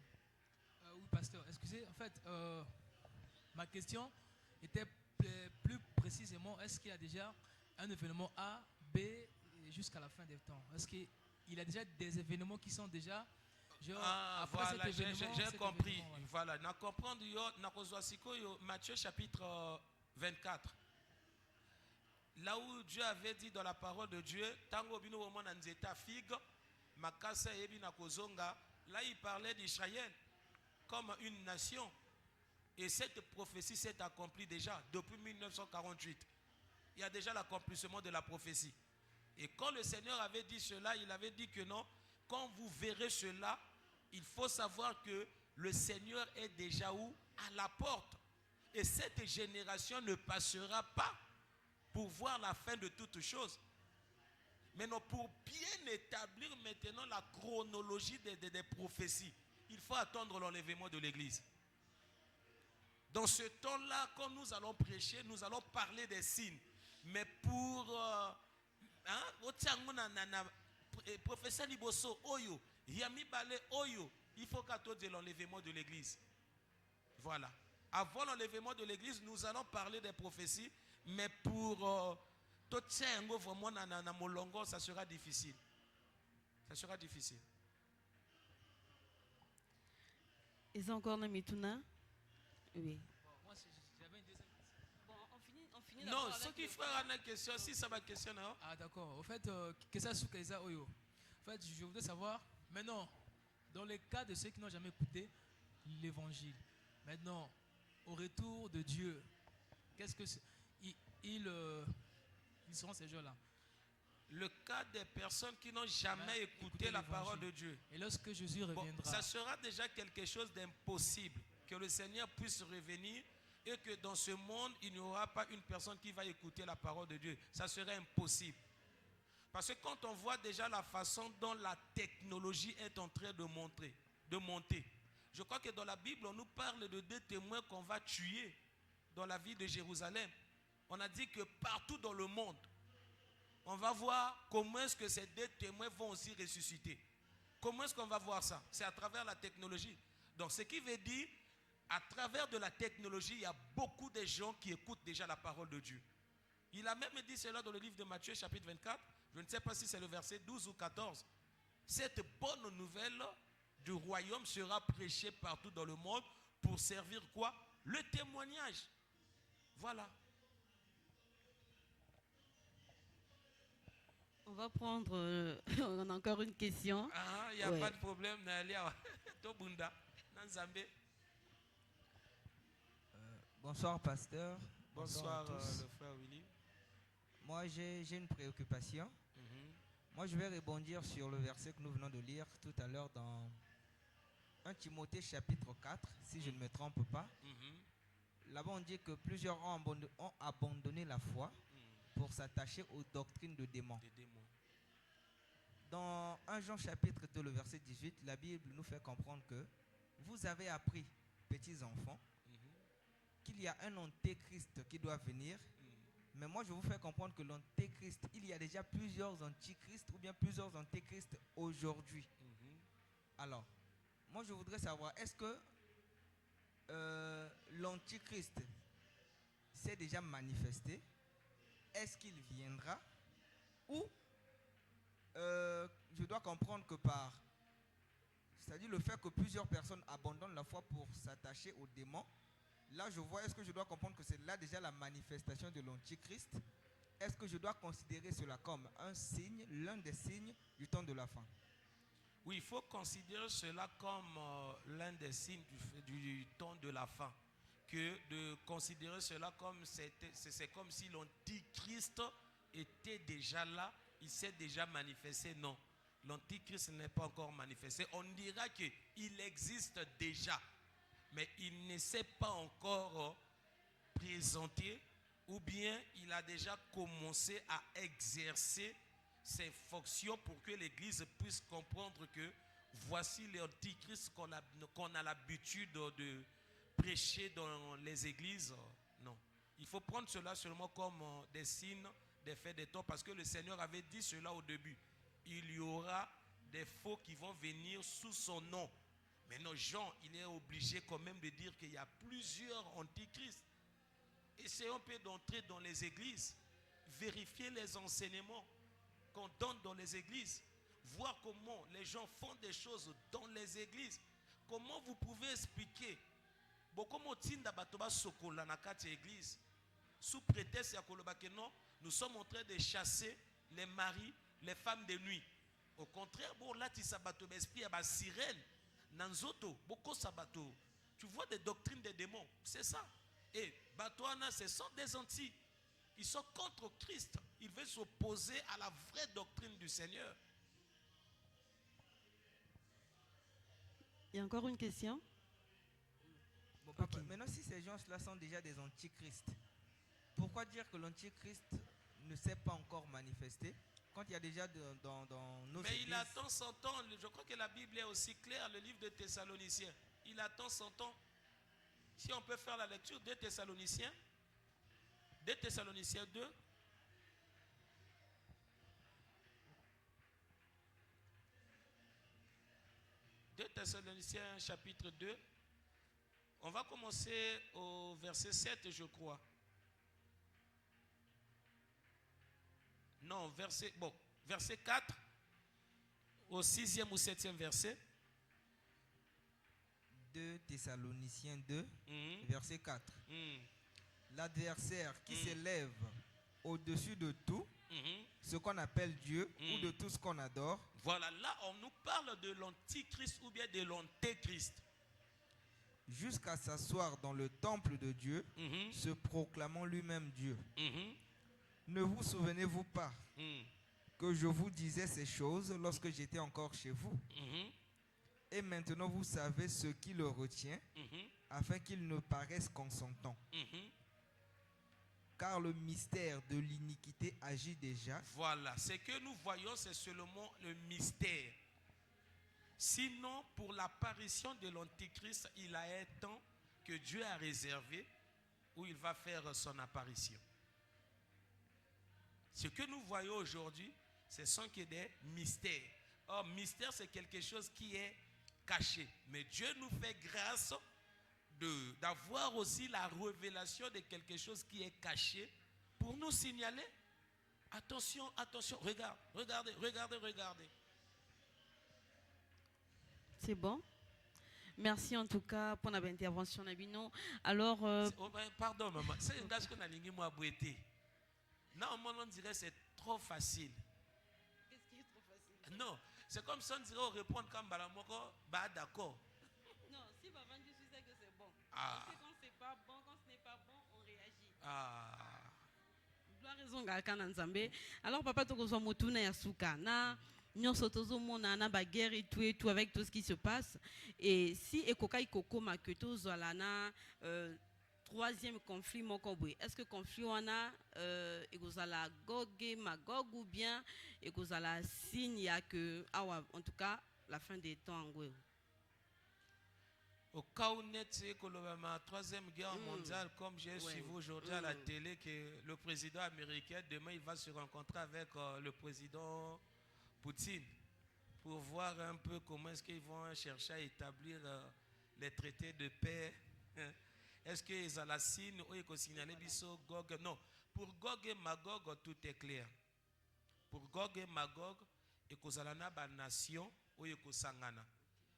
Oui pasteur, excusez, en fait ma question était plus précisément, est-ce qu'il y a déjà un événement A, B jusqu'à la fin des temps? Est-ce qu'il y a déjà des événements qui sont déjà genre, voilà, j'ai compris. Voilà, na comprendre yo Matthieu chapitre 24. Là où Dieu avait dit dans la parole de Dieu, tango bino womo na nzeta figue, makasa yebi na kozonga, là il parlait d'Israël comme une nation. Et cette prophétie s'est accomplie déjà depuis 1948. Il y a déjà l'accomplissement de la prophétie. Et quand le Seigneur avait dit cela, il avait dit que non, quand vous verrez cela, il faut savoir que le Seigneur est déjà où? À la porte. Et cette génération ne passera pas pour voir la fin de toutes choses. Maintenant, pour bien établir maintenant la chronologie des prophéties, il faut attendre l'enlèvement de l'Église. Dans ce temps-là, quand nous allons prêcher, nous allons parler des signes. Mais pour professeur Liboso, Oyo, Yami Bale, Oyo, il faut qu'attendre l'enlèvement de l'Église. Voilà. Avant l'enlèvement de l'Église, nous allons parler des prophéties. Mais pour tout ça, vraiment, ça sera difficile. Ça sera difficile. Ils ont encore un mituna? Oui. Moi, j'avais une deuxième question. Bon, on finit non, ce qui fera une question, si ça va question. Ah d'accord. Au fait, que ça sous Kaisa Oyo. En fait, je voudrais savoir, maintenant, dans les cas de ceux qui n'ont jamais écouté l'évangile, maintenant, au retour de Dieu, qu'est-ce que c'est? Ils seront ces gens-là. Le cas des personnes qui n'ont jamais écouté la parole de Dieu. Et lorsque Jésus reviendra, ça sera déjà quelque chose d'impossible que le Seigneur puisse revenir et que dans ce monde, il n'y aura pas une personne qui va écouter la parole de Dieu. Ça serait impossible. Parce que quand on voit déjà la façon dont la technologie est en train de monter, je crois que dans la Bible, on nous parle de 2 témoins qu'on va tuer dans la ville de Jérusalem. On a dit que partout dans le monde, on va voir comment est-ce que ces 2 témoins vont aussi ressusciter. Comment est-ce qu'on va voir ça? C'est à travers la technologie. Donc ce qui veut dire, à travers de la technologie, il y a beaucoup de gens qui écoutent déjà la parole de Dieu. Il a même dit cela dans le livre de Matthieu chapitre 24. Je ne sais pas si c'est le verset 12 ou 14. Cette bonne nouvelle du royaume sera prêchée partout dans le monde pour servir quoi? Le témoignage. Voilà. On va prendre on a encore une question. Ah, il n'y a pas de problème. Bonsoir, pasteur. Bonsoir, à tous. le frère Willy. Moi, j'ai une préoccupation. Moi, je vais rebondir sur le verset que nous venons de lire tout à l'heure dans 1 Timothée chapitre 4, si je ne me trompe pas. Là-bas, on dit que plusieurs ont abandonné la foi pour s'attacher aux doctrines de démons. Dans 1 Jean chapitre 2, le verset 18, la Bible nous fait comprendre que vous avez appris, petits enfants, qu'il y a un antéchrist qui doit venir. Mais moi, je vous fais comprendre que l'antéchrist, il y a déjà plusieurs antichrists ou bien plusieurs antéchrists aujourd'hui. Alors, moi, je voudrais savoir, est-ce que l'antichrist s'est déjà manifesté? Est-ce qu'il viendra? Ou je dois comprendre que c'est-à-dire le fait que plusieurs personnes abandonnent la foi pour s'attacher aux démons. Là, je vois, est-ce que je dois comprendre que c'est là déjà la manifestation de l'Antichrist? Est-ce que je dois considérer cela comme un signe, l'un des signes du temps de la fin? Oui, il faut considérer cela comme l'un des signes du temps de la fin. Que de considérer cela comme c'est comme si l'Antichrist était déjà là, il s'est déjà manifesté. Non, l'Antichrist n'est pas encore manifesté. On dira qu'il existe déjà, mais il ne s'est pas encore présenté, ou bien il a déjà commencé à exercer ses fonctions pour que l'Église puisse comprendre que voici l'Antichrist qu'on a l'habitude de prêcher dans les églises. Non, il faut prendre cela seulement comme des signes, des faits des temps, parce que le Seigneur avait dit cela au début. Il y aura des faux qui vont venir sous son nom. Maintenant, Jean, il est obligé quand même de dire qu'il y a plusieurs antichrists. Essayons un peu d'entrer dans les églises, vérifier les enseignements qu'on donne dans les églises, voir comment les gens font des choses dans les églises. Comment vous pouvez expliquer église sous prétexte que non, nous sommes en train de chasser les maris, les femmes de nuit. Au contraire, bon là tu sabato esprit à sirène, nanzoto, beaucoup sabato. Tu vois des doctrines des démons, c'est ça. Et Batouana, ce sont des anti. Ils sont contre Christ. Ils veulent s'opposer à la vraie doctrine du Seigneur. Il y a encore une question? Bon, papa, maintenant, si ces gens-là sont déjà des antichrists, pourquoi dire que l'antichrist ne s'est pas encore manifesté quand il y a déjà dans nos Mais églises... il attend son temps. Je crois que la Bible est aussi claire, le livre de Thessaloniciens. Il attend son temps. Si on peut faire la lecture de Thessaloniciens, 2 Thessaloniciens 2. De Thessaloniciens chapitre 2. On va commencer au verset 7, je crois. Non, verset 4 au 6e ou 7e verset. 2 Thessaloniciens 2, verset 4. L'adversaire qui s'élève au-dessus de tout, ce qu'on appelle Dieu, ou de tout ce qu'on adore. Voilà, là on nous parle de l'antichrist ou bien de l'antéchrist. Jusqu'à s'asseoir dans le temple de Dieu, se proclamant lui-même Dieu. Ne vous souvenez-vous pas que je vous disais ces choses lorsque j'étais encore chez vous? Et maintenant vous savez ce qui le retient, afin qu'il ne paraisse consentant. Car le mystère de l'iniquité agit déjà. Voilà, ce que nous voyons, c'est seulement le mystère. Sinon, pour l'apparition de l'Antichrist, il y a un temps que Dieu a réservé où il va faire son apparition. Ce que nous voyons aujourd'hui, ce sont que des mystères. Or, mystère, c'est quelque chose qui est caché. Mais Dieu nous fait grâce d'avoir aussi la révélation de quelque chose qui est caché pour nous signaler. Attention, attention, regardez. C'est bon? Merci en tout cas pour notre intervention. Alors, pardon, maman. C'est un gars qu'on a ligné moi boité. Non, on dirait que c'est trop facile. qu'est-ce qui est trop facile? Non, c'est comme si on dirait on répond comme Balamoko, bah d'accord. Non, si maman dit que c'est bon. Ah. On sait quand c'est pas bon, quand ce n'est pas bon, on réagit. Ah. Gloire raison galaka nzambe. Alors papa tokozwa motuna ya suka na nyonso tozomona na ba guerre et tout avec tout ce qui se passe, et si ekoka ikokoma que tozala na troisième conflit moko boye, est-ce que conflit wana ekozala Gog et Magog, ou bien ekozala signe ya que awa en tout cas la fin des temps ngwe? Au cas où c'est que la troisième guerre mondiale, comme j'ai suivi aujourd'hui à la télé, que le président américain, demain, il va se rencontrer avec le président Poutine pour voir un peu comment est-ce qu'ils vont chercher à établir les traités de paix. Est-ce qu'ils ont la signe ou ils ont signalé Gog? Non, pour Gog et Magog, tout est clair. pour Gog et Magog et Kozalana ba nation ou Sangana.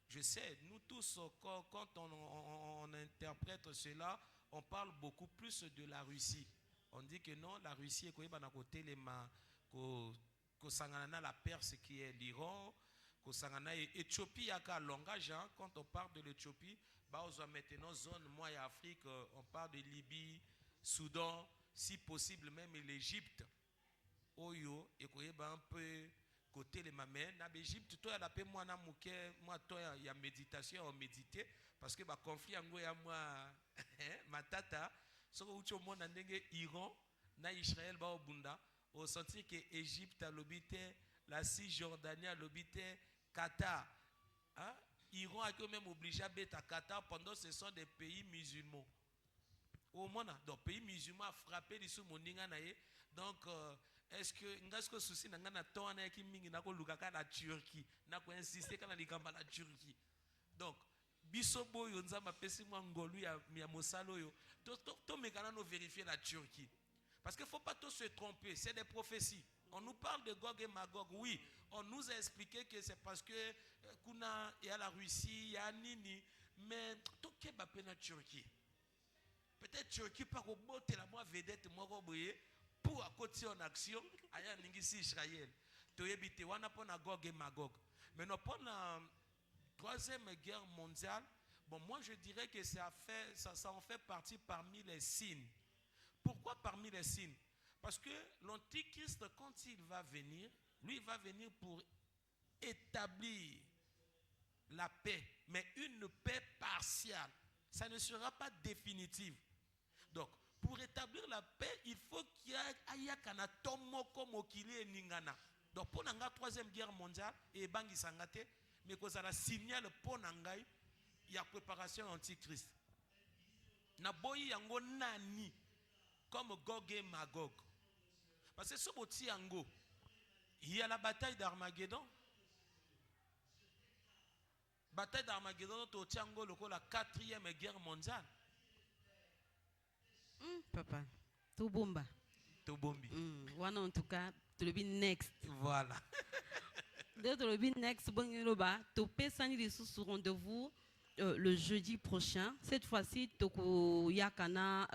Je sais, nous tous, quand on interprète cela, on parle beaucoup plus de la Russie. On dit que non, la Russie est à côté les Sangana la Perse qui est l'Iran, Sangana et Éthiopie, il y a un langage. Quand on parle de l'Éthiopie, bah, on maintenant zone moyen Afrique, on parle de Libye, Soudan, si possible même l'Égypte. Oyo et un peu côté les mamelles na Égypte toi la paix moi na mouké moi toi il y a méditation on méditer parce que ba conflit ngo ya moi matata soko ucho mona ndenge Iran na Israël ba obunda au sentir que Égypte a l'obité la Cisjordanie a l'obité Qatar hein? Iran a quand même obligé à bêta Qatar pendant ce sont des pays musulmans au monde donc pays musulmans a frappé les sous moninga naé donc est-ce que souci n'a pas de qui mingi na ko lukaka la Turquie na ko insister kana likamba la Turquie donc bisobo yo nzamba pesi mwa ngolu ya mosalo yo to mekana no vérifier la Turquie parce que faut pas tous se tromper c'est des prophéties on nous parle de Gog et Magog oui on nous a expliqué que c'est parce que kuna il y a la Russie il y a nini mais to ke ba pe na Turquie peut-être Turquie pas ko botte la moi vedette moi ko boye pour à côté en action, aya ningisi Israël. Toyebite wana pona Gog et Magog. Mais non pour la troisième guerre mondiale, bon moi je dirais que ça en fait partie parmi les signes. Pourquoi parmi les signes? Parce que l'Antichrist quand il va venir, lui il va venir pour établir la paix, mais une paix partielle. Ça ne sera pas définitive. Donc pour établir la paix, il faut qu'il y ait un tomoko mokili et ningana. Donc pour la troisième guerre mondiale, et bangi sangate, mais que ça signale pour nangai, il y a préparation antichrist. Naboyi yango nani comme Gog et Magog. Parce que ce boti yango, il y a la bataille d'Armageddon. Bataille d'Armageddon, to tiango loko la quatrième guerre mondiale. Papa, tout bomba. Tout bombi. Wana en tout cas, tu le next. Voilà. Dès tu le next, bon yoba, tu peux s'en aller sur rendez-vous le jeudi prochain. Cette fois-ci, toko yakana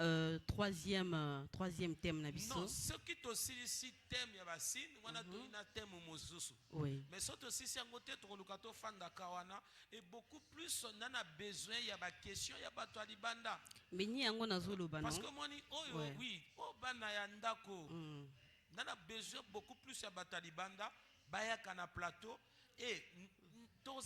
troisième thème na biso. Non, ce qui aussi ici thème ya basine, wana to ina thème mozusu. Oui. Mais ce aussi si angote to lukato fanda kawana et beaucoup plus on a besoin ya ba question ya ba to libanda. Mais ni yango nazolo ba non. Parce que moi ni oyo oui, o bana ya ndako. On a besoin beaucoup plus ya ba libanda, ba ya kana plateau et en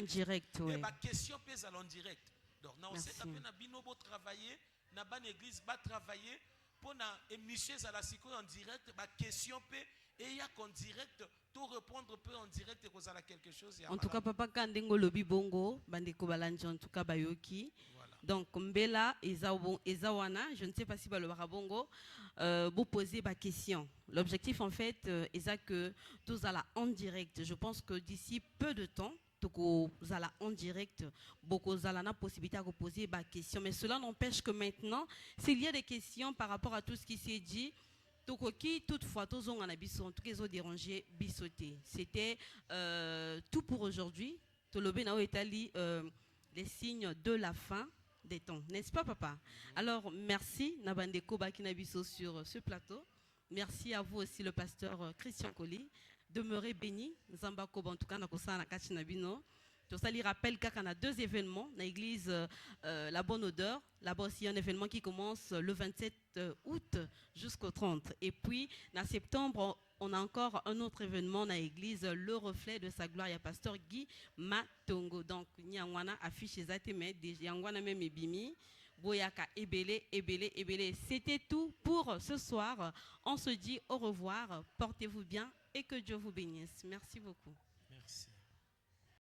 direct, oui. Ma question pèse en direct. Donc, on sait que na binobo travailler, na ban église va travailler pour na émission à la cycle en direct. Ma question peut et il y a qu'en direct tout répondre peu en direct et cause à quelque chose. En tout cas, papa kandengo lobi bongo, bandeko balanji en tout cas bayoki. Donc, Mbela et Zawana, je ne sais pas si le Barabongo, vous posez ma question. L'objectif, en fait, est que tous allons en direct. Je pense que d'ici peu de temps, vous allez en direct, beaucoup allez la possibilité de poser ma question. Mais cela n'empêche que maintenant, s'il y a des questions par rapport à tout ce qui s'est dit, toutefois, tous on a bisson, tous les autres dérangés, bissotés. C'était tout pour aujourd'hui. Tolobé nao etali les signes de la fin des temps, n'est-ce pas papa? Alors merci Nabandeko Bakinabiso sur ce plateau. Merci à vous aussi le pasteur Christian Colli. Demeurez bénis. Zambako en tout cas na kosana kachinabino. Tout ça lui rappelle qu'il y a 2 événements dans l'église La Bonne Odeur. Là-bas aussi un événement qui commence le 27 août jusqu'au 30. Et puis en septembre, on a encore un autre événement dans l'église Le Reflet de sa gloire. Il y a pasteur Guy Matongo. Donc, Nyangwana affiche les atémèdes. Nyangwana même ebimi. Boyaka ebele. C'était tout pour ce soir. On se dit au revoir. Portez-vous bien et que Dieu vous bénisse. Merci beaucoup.